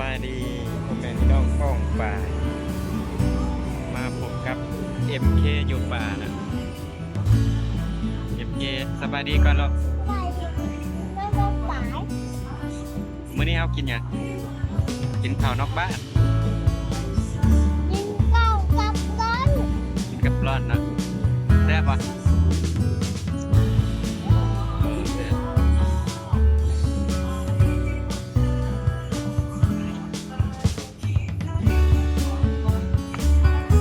บายดีผมเป็นน้องป้องป่ามาพบกับ MK อยู่ป่านะ MK สบายดีก่อนหรอมื้อนี้เขากินหยังกินข้าวนอกบ้านกินกับร้อนนะแซ่บปะ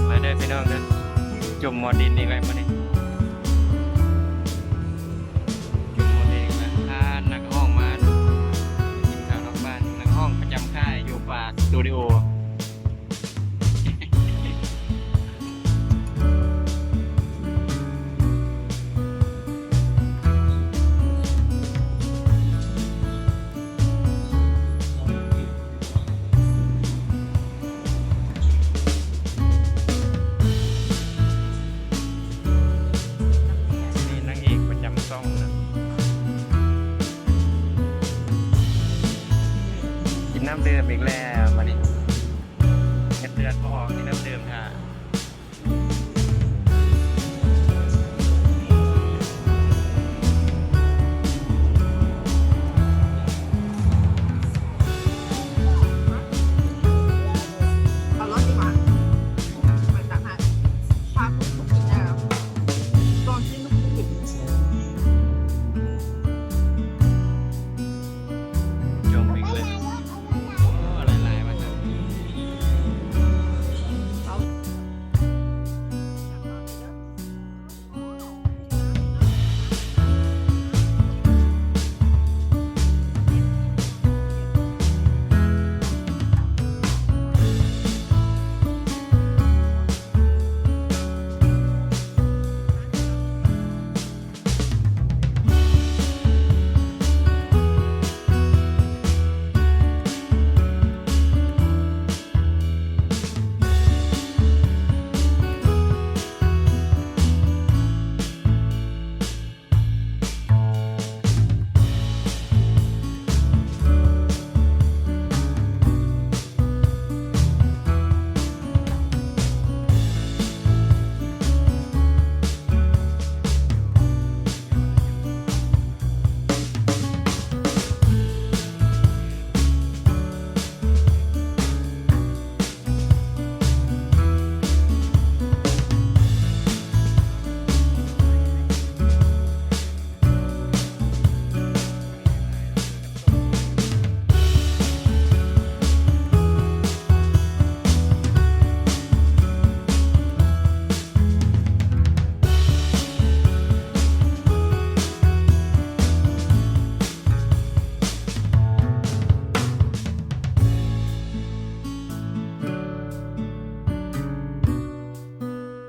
มาเด้อพี่น้องเด้อจุ่มหมอดินอีกแล้วมื้อนี้จุ่มหมอดินอีกแล้วพานักห้องมากินข้าวนอกบ้านนักห้องประจำค่ายอยู่ป่าสตูดิโอนี่นางเอกประจำซ่องนะกินน้ำเดือดอีกแล้ว